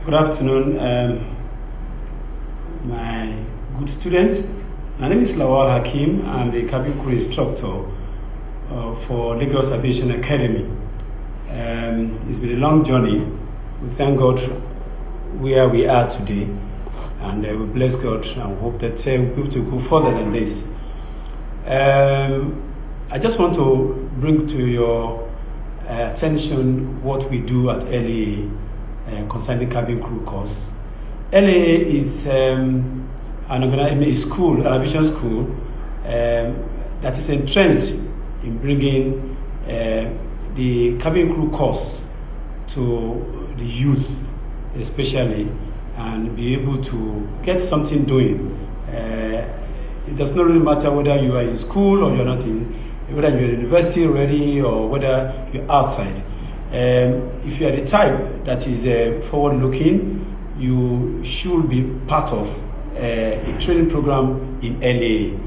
Good afternoon, my good students. My name is Lawal Hakim. I'm the cabin crew instructor for Lagos Aviation Academy. It's been a long journey. We thank God where we are today, and we bless God and hope that we'll be able to go further than this. I just want to bring to your attention what we do at LAA concerning cabin crew course. LAA is an aviation school that is entrenched in bringing the cabin crew course to the youth, especially, and be able to get something doing. It does not really matter whether you are in school or you're not whether you're in university already or whether you're outside. If you are the type that is forward-looking, you should be part of a training program in LAA.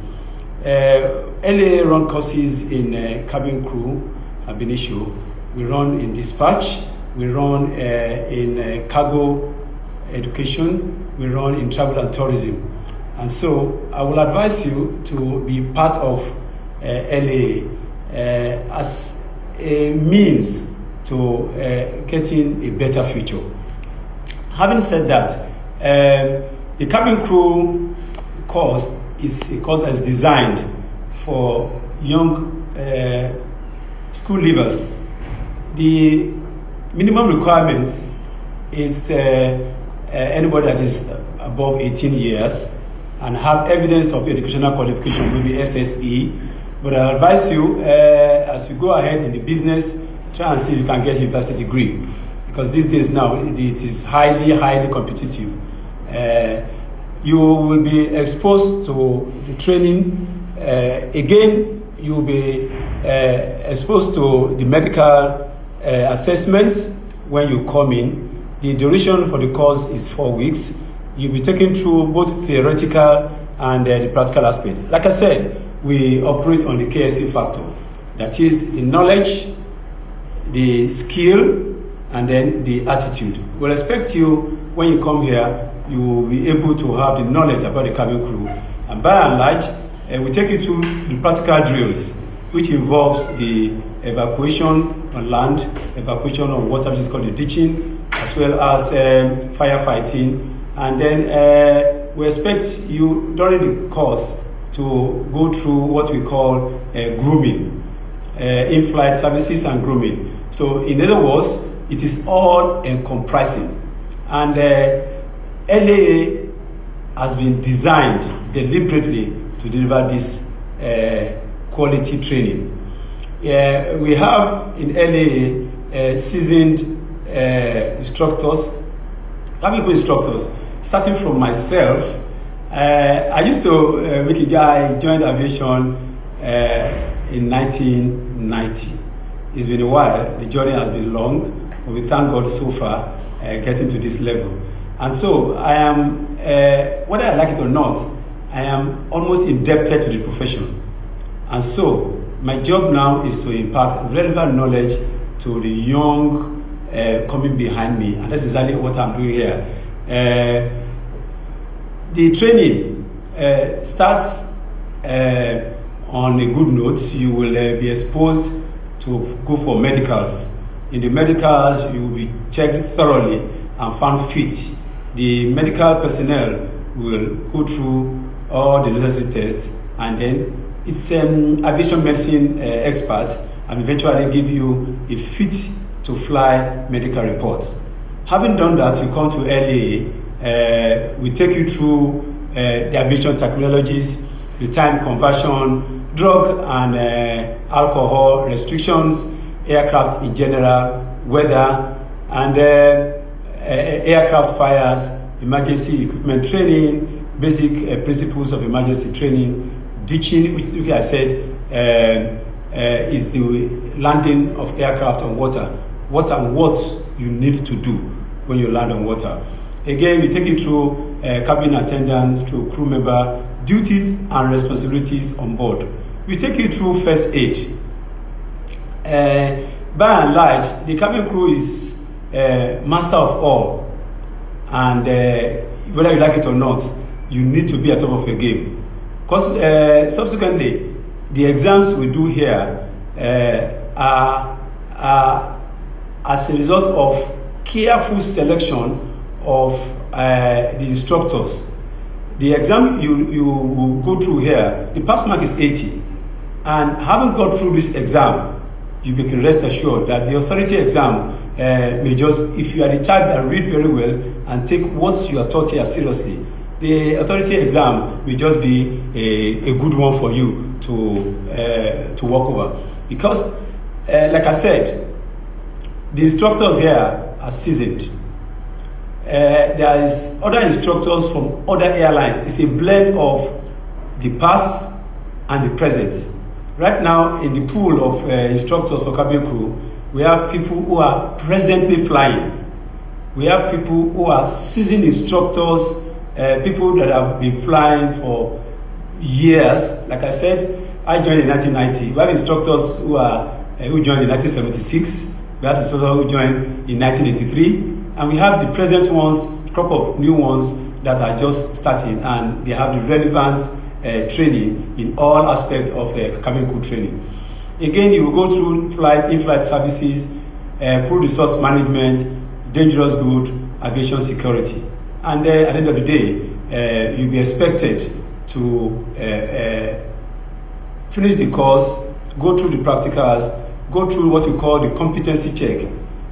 LAA run courses in cabin crew ab initio. We run in dispatch. We run in cargo education. We run in travel and tourism. And so I will advise you to be part of LAA as a means to getting a better future. Having said that, the cabin crew course is a course that is designed for young school leavers. The minimum requirement is anybody that is above 18 years and have evidence of educational qualification, maybe SSE. But I advise you, as you go ahead in the business, try and see if you can get a university degree, because these days now it is highly competitive. You will be exposed to the training. Again, you will be exposed to the medical assessment when you come in. The duration for the course is 4 weeks. You'll be taken through both theoretical and the practical aspect. Like I said, we operate on the KSC factor. That is the knowledge, the skill, and then the attitude. We'll expect you, when you come here, you will be able to have the knowledge about the cabin crew. And by and large, we take you through the practical drills, which involves the evacuation on land, evacuation on water, which is called the ditching, as well as firefighting. And then we expect you during the course to go through what we call grooming, in-flight services and grooming. So in other words, it is all encompassing. And LAA has been designed deliberately to deliver this quality training. We have in LAA seasoned instructors, cabin crew instructors, starting from myself. I used to joined aviation in 1990. It's been a while. The journey has been long, but we thank God so far getting to this level. And so I am, whether I like it or not, I am almost indebted to the profession. And so my job now is to impart relevant knowledge to the young coming behind me, and that's exactly what I'm doing here. The training starts on a good note. You will be exposed to go for medicals. In the medicals, you will be checked thoroughly and found fit. The medical personnel will go through all the necessary tests, and then it's an aviation medicine expert, and eventually give you a fit to fly medical report. Having done that, you come to LAA. We take you through the aviation technologies, the time conversion, drug and alcohol restrictions, aircraft in general, weather, and aircraft fires, emergency equipment training, basic principles of emergency training, ditching, which like I said is the landing of aircraft on water. What and what you need to do when you land on water. Again, we take you through cabin attendant, through crew member duties and responsibilities on board. We take you through first aid. By and large, the cabin crew is master of all. and whether you like it or not, you need to be at top of your game. Because subsequently, the exams we do here are as a result of careful selection of the instructors. The exam you will go through here, the pass mark is 80. And having gone through this exam, you can rest assured that the authority exam may just, if you are the type that read very well and take what you are taught here seriously, the authority exam will just be a good one for you to work over. Because, like I said, the instructors here are seasoned. There is other instructors from other airlines. It's a blend of the past and the present. Right now, in the pool of instructors for cabin crew, we have people who are presently flying. We have people who are seasoned instructors, people that have been flying for years. Like I said, I joined in 1990. We have instructors who joined in 1976. We have instructors who joined in 1983. And we have the present ones, a couple of new ones that are just starting, and they have the relevant training in all aspects of cabin crew training. Again, you will go through in-flight services, crew resource management, dangerous good, aviation security. And at the end of the day, you'll be expected to finish the course, go through the practicals, go through what we call the competency check.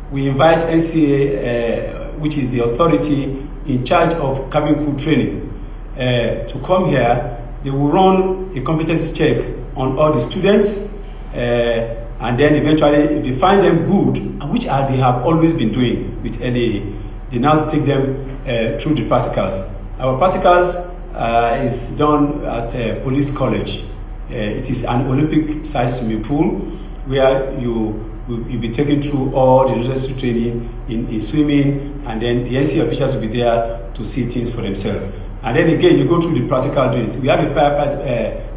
We invite NCA, which is the authority in charge of cabin crew training, to come here. They will run a competency check on all the students, and then eventually, if they find them good, and which they have always been doing with LAA, they now take them through the practicals. Our practicals is done at Police College. It is an Olympic-sized swimming pool where you'll be taken through all the necessary training in swimming, and then the NCA officials will be there to see things for themselves. And then again, you go through the practical drills. We have a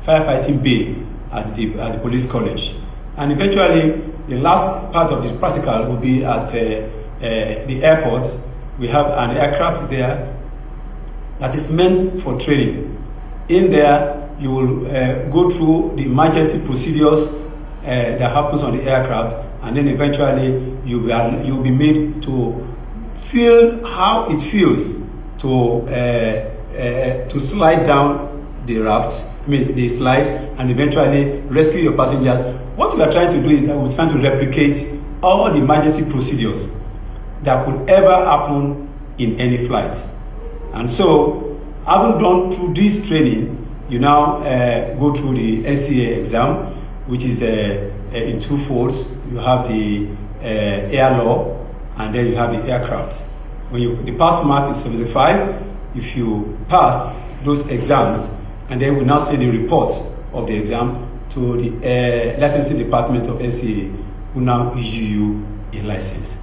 firefighting bay at the Police College. And eventually, the last part of the practical will be at the airport. We have an aircraft there that is meant for training. In there, you will go through the emergency procedures that happens on the aircraft, and then eventually you'll be made to feel how it feels to slide down the the slide, and eventually rescue your passengers. What we are trying to do is that we're trying to replicate all the emergency procedures that could ever happen in any flight. And so, having gone through this training, you now go through the NCA exam, which is in two folds. You have the air law, and then you have the aircraft. The pass mark is 75. If you pass those exams, and then we now send the report of the exam to the licensing department of NCA, who now issue you a license.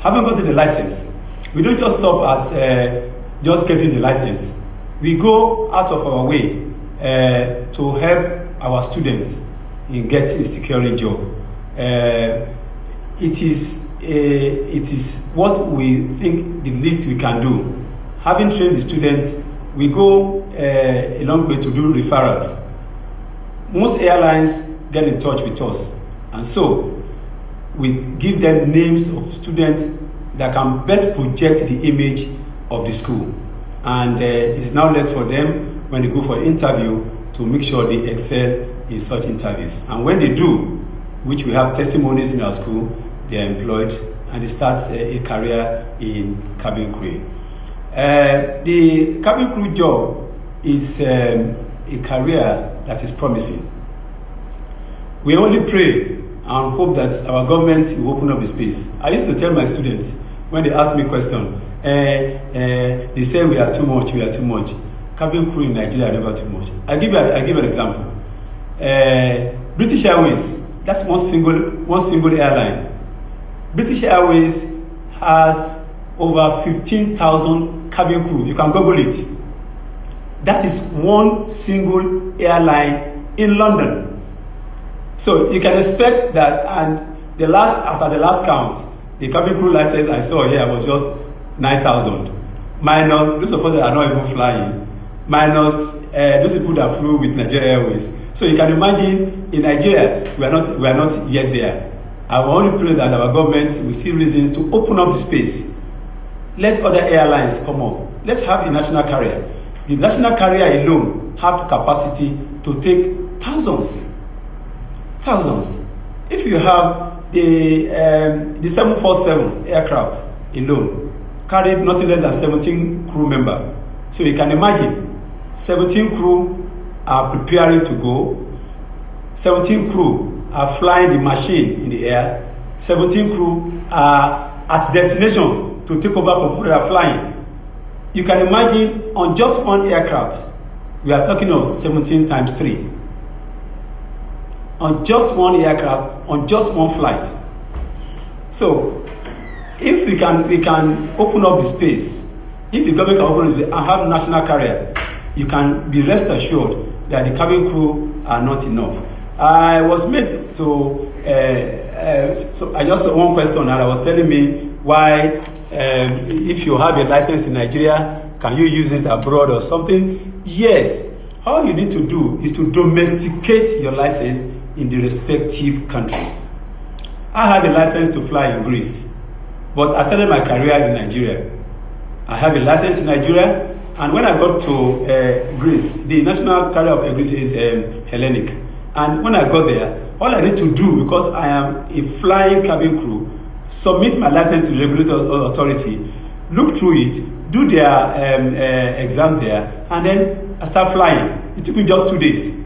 Having gotten the license, we don't just stop at just getting the license. We go out of our way to help our students in getting a securing job. It is what we think the least we can do. Having trained the students, we go a long way to do referrals. Most airlines get in touch with us, and so we give them names of students that can best project the image of the school. And it's now left for them, when they go for an interview, to make sure they excel in such interviews. And when they do, which we have testimonies in our school, they are employed and they start a career in cabin crew. The cabin crew job is a career that is promising. We only pray and hope that our government will open up the space. I used to tell my students when they ask me questions, they say we are too much. Cabin crew in Nigeria are never too much. I give an example. British Airways, that's one single airline. British Airways has over 15,000 cabin crew. You can Google it. That is one single airline in London. So you can expect that, and as at the last count, the cabin crew license I saw here was just 9,000. minus those of us that are not even flying, minus those people that flew with Nigeria Airways. So you can imagine in Nigeria, we are not yet there. I will only pray that our government will see reasons to open up the space. Let other airlines come up. Let's have a national carrier. The national carrier alone have capacity to take thousands. If you have the 747 aircraft alone, carried nothing less than 17 crew members. So you can imagine, 17 crew are preparing to go. 17 crew are flying the machine in the air. 17 crew are at destination to take over from people that are flying. You can imagine on just one aircraft, we are talking of 17 times 3. On just one aircraft, on just one flight. So, if we can open up the space, if the government can open up the space and have national carrier, you can be rest assured that the cabin crew are not enough. I was made to, so I just one question and I was telling me why, if you have a license in Nigeria, can you use it abroad or something? Yes. All you need to do is to domesticate your license in the respective country. I had a license to fly in Greece, but I started my career in Nigeria. I have a license in Nigeria, and when I got to Greece, the national carrier of Greece is Hellenic. And when I got there, all I need to do, because I am a flying cabin crew, submit my license to the regulatory authority, look through it, do their exam there, and then I start flying. It took me just 2 days.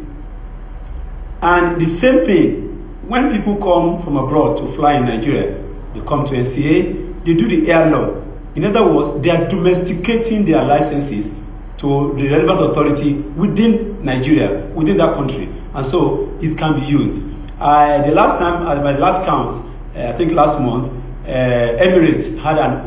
And the same thing, when people come from abroad to fly in Nigeria, they come to NCA, they do the air law. In other words, they are domesticating their licenses to the relevant authority within Nigeria, within that country. And so it can be used. The last time, at my last count, I think last month, Emirates had an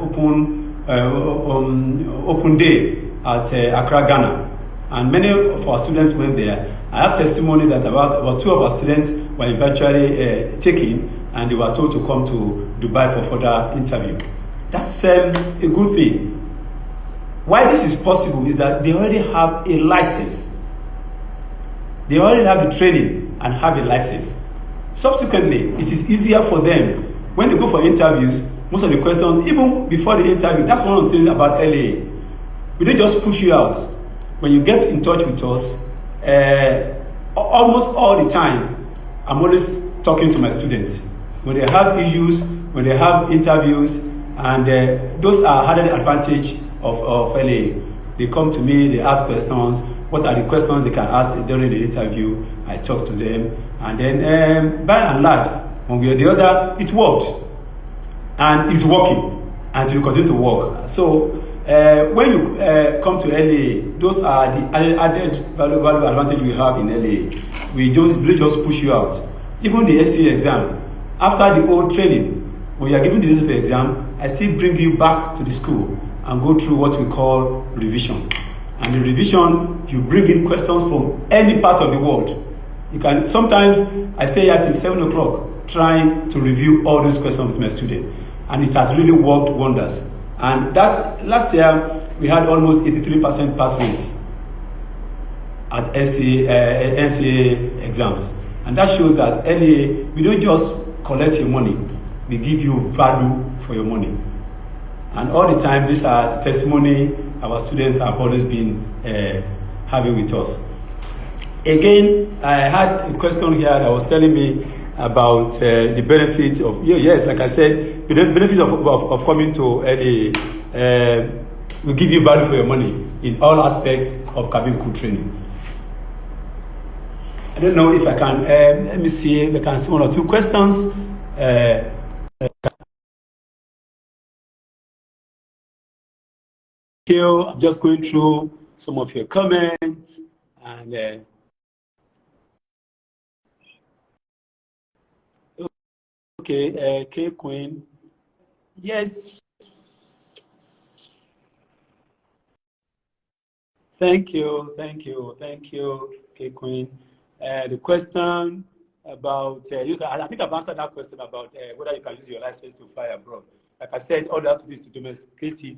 open day at Accra, Ghana. And many of our students went there. I have testimony that about 2 of our students were eventually taken, and they were told to come to Dubai for further interview. That's a good thing. Why this is possible is that they already have a license. They already have the training and have a license. Subsequently, it is easier for them. When they go for interviews, most of the questions, even before the interview, that's one of the things about LA. We don't just push you out. When you get in touch with us, almost all the time, I'm always talking to my students. When they have issues, when they have interviews, and those are added advantage of LA. They come to me, they ask questions. What are the questions they can ask during the interview? I talk to them, and then by and large, one way or the other, it worked, and it's working, and it will continue to work. So when you come to LA, those are the added value advantage we have in LA. We don't really just push you out. Even the SC exam, after the old training, when you are giving the discipline exam, I still bring you back to the school and go through what we call revision. And the revision, you bring in questions from any part of the world. You can sometimes I stay here till 7 o'clock trying to review all those questions with my student, and it has really worked wonders. And that last year we had almost 83% pass rate at NCA exams, and that shows that LA, we don't just collect your money, we give you value for your money. And all the time, these are the testimony our students have always been having with us. Again, I had a question here that was telling me about the benefits of, yes, like I said, the benefits of coming to LA will give you value for your money in all aspects of cabin crew training. I don't know if I can, let me see if I can see 1 or 2 questions. I'm just going through some of your comments, and okay, K Queen, yes, thank you, K Queen. The question about I think I've answered that question about whether you can use your license to fly abroad. Like I said, all that to do is to domesticate it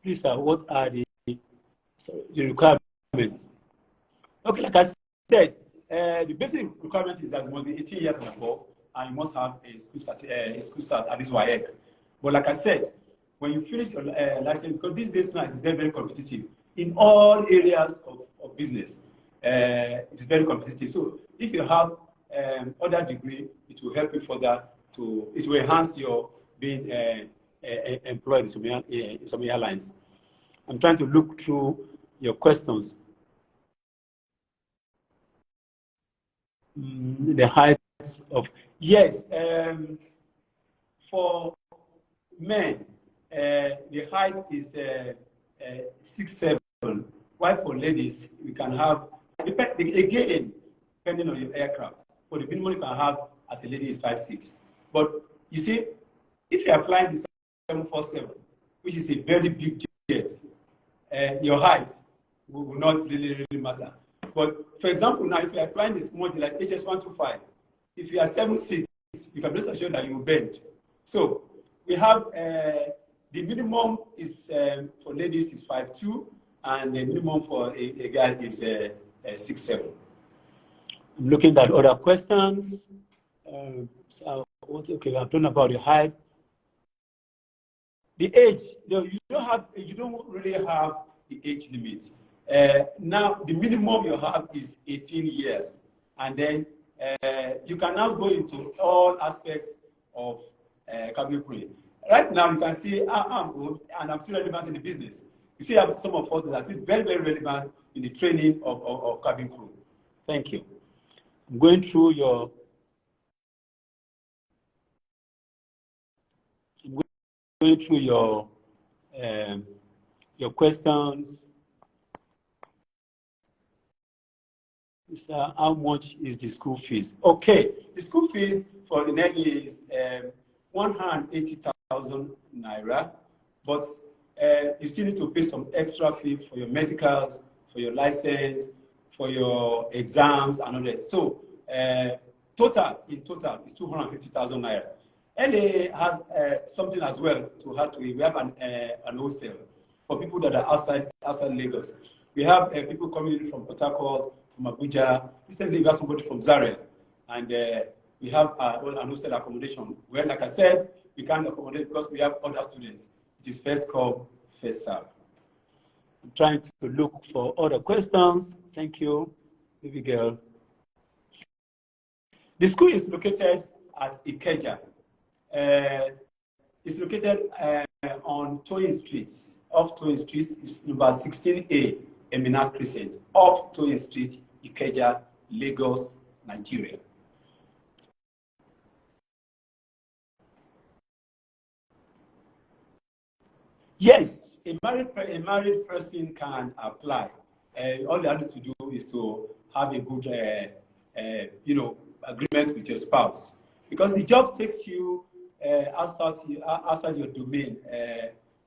Please, sir, what are the requirements? Okay, like I said, the basic requirement is that you must be 18 years and above, and you must have a school start at least WAEC. But like I said, when you finish your license, because these days now it is very, very competitive in all areas of business. It's very competitive. So if you have other degree, it will help you further it will enhance your being employed in some airlines. I'm trying to look through your questions. The height of, yes, for men, the height is 6'7", while for ladies, we can have, again, depending on your aircraft, for the minimum you can have as a lady is 5'6". But you see, if you are flying the 747, which is a very big jet, your height will not really matter. But for example, now if you are flying the small jet like HS125, if you are 7'6", you can rest assured that you will bend. So we have the minimum is for ladies is 5'2", and the minimum for a guy is 6'7". I'm looking at other questions. Okay, I've done about the height. The age, you don't really have the age limit. Now the minimum you have is 18 years, and then you can now go into all aspects of cabin crew. Right now, you can see I'm old and I'm still relevant in the business. You see, I have some of us that are still very, very relevant in the training of cabin crew. Thank you. I'm going through your questions. How much is the school fees? Okay, the school fees for the next year is 180,000 naira, but you still need to pay some extra fee for your medicals, for your license, for your exams, and all that. So, in total, is 250,000 naira. LA has something as well to add to it. We have an hostel for people that are outside Lagos. We have people coming in from Port Harcourt, from Abuja. Recently, we have somebody from Zaria, and we have an hostel accommodation where, like I said, we can't accommodate because we have other students. It is first come, first serve. I'm trying to look for other questions. Thank you, baby girl. The school is located at Ikeja. It's located on Toyin Street. Off Toyin Street is number 16A, Emina Crescent. Off Toyin Street, Ikeja, Lagos, Nigeria. Yes, a married person can apply. All you have to do is to have a good, agreement with your spouse, because the job takes you outside your domain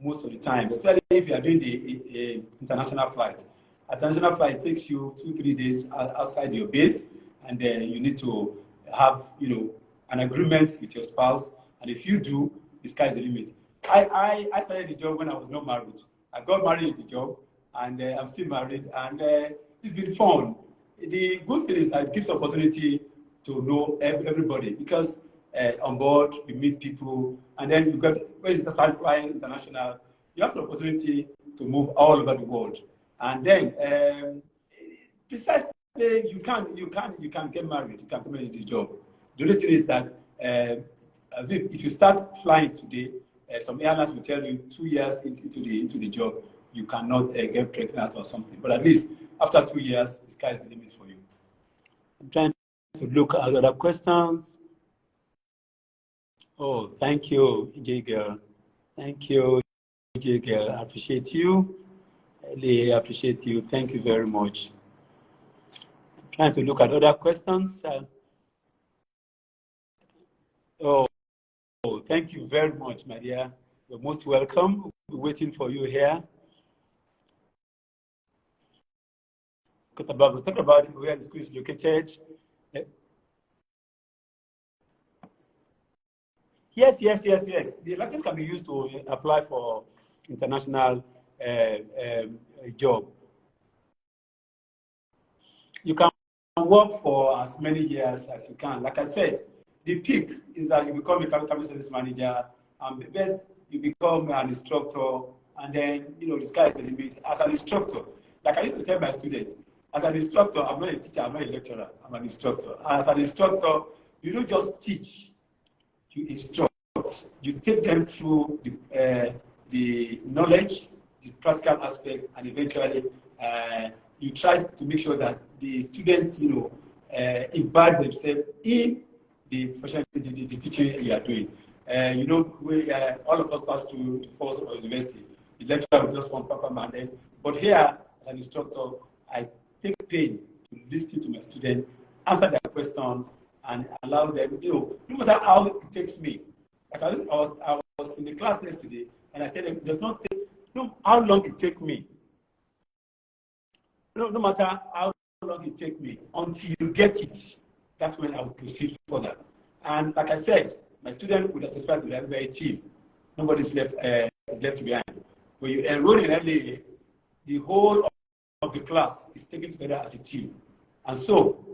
most of the time, especially if you are doing the international flight. International flight takes you 2-3 days outside your base, and then you need to have an agreement with your spouse. And if you do, the sky is the limit. I started the job when I was not married. I got married in the job, and I'm still married, and it's been fun. The good thing is that it gives opportunity to know everybody, because on board you meet people, and then when you start flying international, you have the opportunity to move all over the world. And then precisely you can get married, you can come into the job. The only thing is that if you start flying today, some airlines will tell you 2 years into the job, you cannot get pregnant or something. But at least after 2 years, the sky is the limit for you. I'm trying to look at other questions. Oh, thank you, J Girl. Thank you, J Girl. I appreciate you. I really appreciate you. Thank you very much. I'm trying to look at other questions. Thank you very much, my dear. You're most welcome. We'll be waiting for you here. We'll talk about where the school is located. Yes. The license can be used to apply for international job. You can work for as many years as you can. Like I said, the peak is that you become a cabin service manager, and the best you become an instructor, and then the sky is the limit. As an instructor, like I used to tell my students, as an instructor, I'm not a teacher, I'm not a lecturer, I'm an instructor. As an instructor, you don't just teach, you instruct. You take them through the knowledge, the practical aspects, and eventually you try to make sure that the students, imbibe themselves in the profession, the teaching you are doing. We all of us pass through the course of university. The lecturer will just one proper man. But here, as an instructor, I take pain to listen to my students, answer their questions, and allow them, no matter how it takes me. Like I was in the class yesterday, and I said, it does not take, how long it take me. No matter how long it take me, until you get it, that's when I will proceed further. And like I said, my student would testify to that we're a team. Nobody's left behind. When you enroll in LA, the whole of the class is taken together as a team. And so,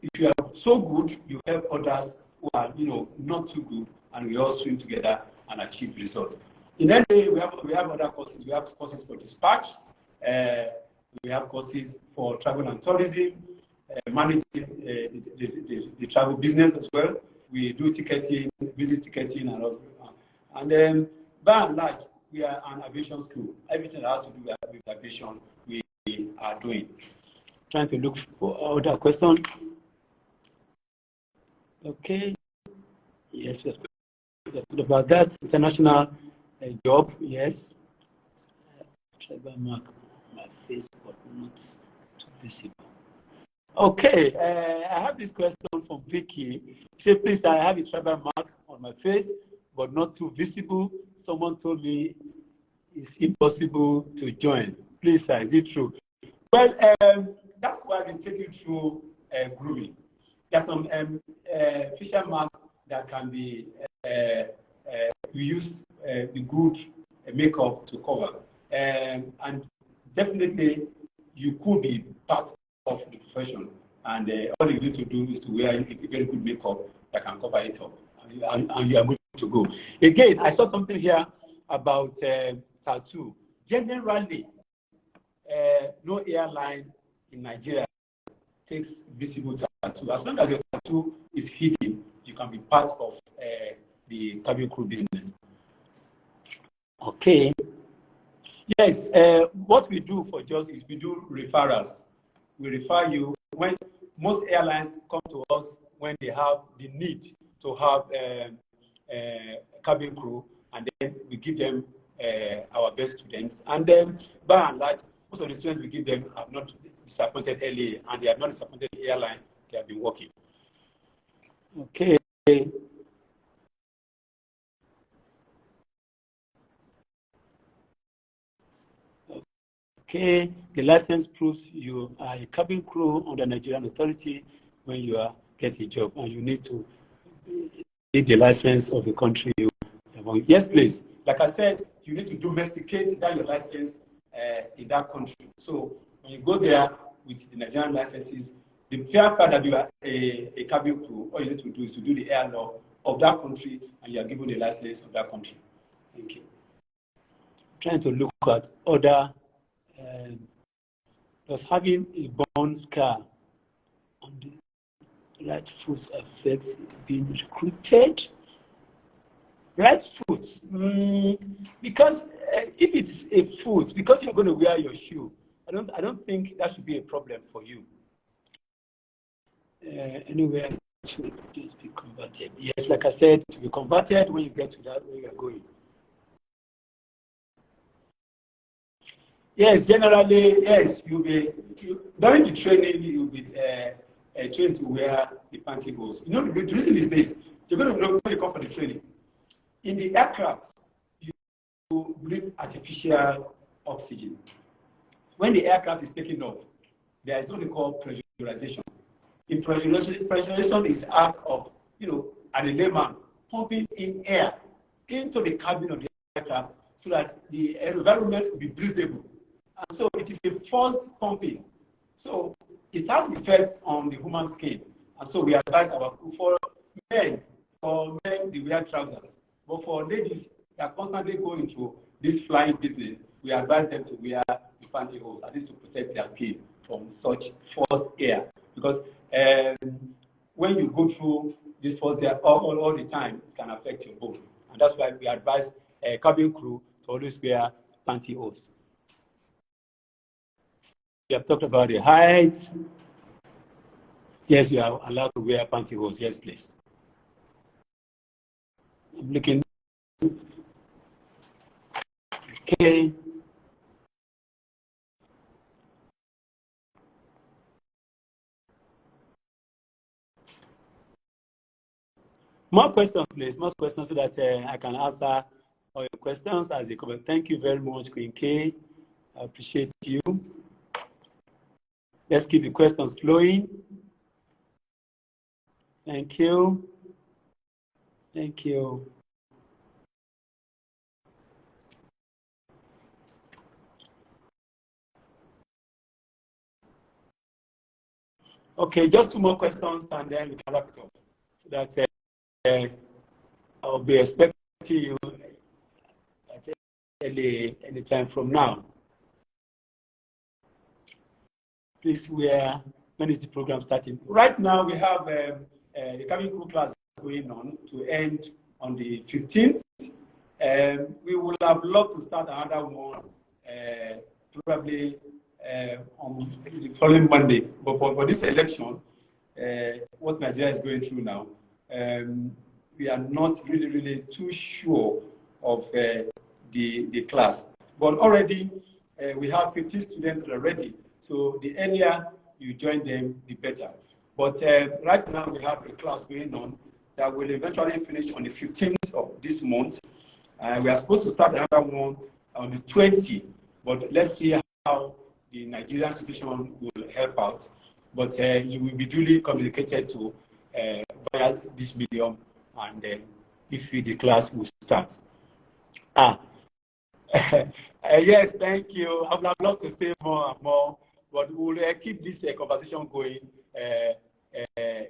if you are so good, you help others who are, not too good, and we all swim together and achieve results. In LA, we have other courses. We have courses for dispatch. We have courses for travel and tourism, managing the travel business as well. We do ticketing, business ticketing, and all. And then, by and large, we are an aviation school. Everything that has to do with aviation, we are doing. Trying to look for other questions. Okay. Yes, we have about that. International job, yes. Tribal mark on my face, but not too visible. Okay, I have this question from Vicky. She said, please, I have a tribal mark on my face, but not too visible. Someone told me it's impossible to join. Please, sir, is it true? Well, that's why we take you through grooming. There's some facial marks that can be we use the good makeup to cover, and definitely you could be part of the profession, and all you need to do is to wear a very good makeup that can cover it up, and you are good to go. Again, I saw something here about tattoo. Generally, no airline in Nigeria takes visible tattoo. As long as your tattoo is hidden, you can be part of the cabin crew business. Okay. Yes, what we do for JOS is we do referrals. We refer you when most airlines come to us when they have the need to have cabin crew, and then we give them our best students. And then, by and large, most of the students we give them have not disappointed LA, and they have not disappointed the airline they have been working. Okay. Okay, the license proves you are a cabin crew under Nigerian authority when you get a job, and you need to need the license of the country you are. Yes, please. Like I said, you need to domesticate that your license in that country. So when you go there with the Nigerian licenses, the fact that you are a cabin crew, all you need to do is to do the air law of that country, and you are given the license of that country. Thank you. I'm trying to look at other. Does having a burn scar on the right foot affect being recruited? Right foot, because if it's a foot, because you're going to wear your shoe, I don't think that should be a problem for you. Anywhere to just be converted. Yes, like I said, to be converted when you get to that where you're going. Yes, generally, yes, during the training, you'll be trained to wear the pantyhose. The reason is this: you're going to know when you come for the training. In the aircraft, you breathe artificial oxygen. When the aircraft is taking off, there is what we call pressurization. In pressurization is act of, and a layman pumping in air into the cabin of the aircraft so that the environment will be breathable. And so it is a forced pumping. So it has effects on the human skin. And so we advise for men, they wear trousers. But for ladies that constantly go into this flying business, we advise them to wear the pantyhose, at least to protect their skin from such forced air. Because when you go through this forced air all the time, it can affect your bone. And that's why we advise cabin crew to always wear pantyhose. We have talked about the height. Yes, you are allowed to wear pantyhose. Yes, please. I'm looking. Okay. More questions, please. More questions so that I can answer all your questions as they come. Thank you very much, Queen K. I appreciate you. Let's keep the questions flowing. Thank you. Thank you. Okay, just two more questions and then we can wrap it up. So that I'll be expecting you at any time from now. Please, when is the program starting? Right now, we have the cabin crew class going on to end on the 15th. We would have loved to start another one probably on the following Monday. But for this election, what Nigeria is going through now, we are not really too sure of the class. But already, we have 15 students already. So the earlier you join them, the better. But right now, we have a class going on that will eventually finish on the 15th of this month. We are supposed to start another one on the 20th. But let's see how the Nigerian situation will help out. But you will be duly communicated to via this medium, and if the class will start. Yes, thank you. I would love to say more and more, but we will keep this conversation going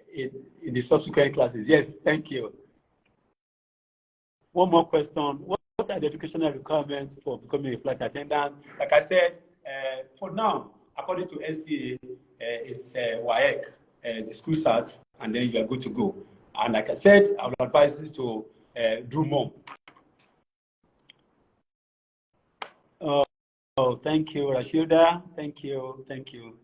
in the subsequent classes. Yes, thank you. One more question. What are the educational requirements for becoming a flight attendant? Like I said, for now, according to SCA, it's WAEC, the school starts, and then you are good to go. And like I said, I would advise you to do more. Oh, thank you, Rashida. Thank you. Thank you.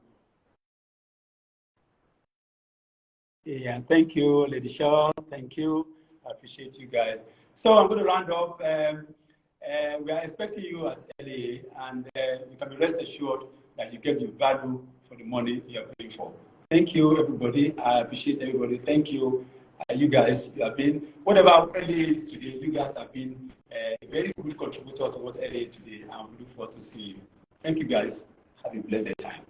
Yeah, thank you, Lady Shaw. Thank you. I appreciate you guys. So I'm going to round up. We are expecting you at LA, and you can be rest assured that you get your value for the money you are paying for. Thank you, everybody. I appreciate everybody. Thank you. You guys, you have been, whatever LA is today, you guys have been a very good contributor to what LA is today, and we look forward to seeing you. Thank you, guys. Have a blessed time.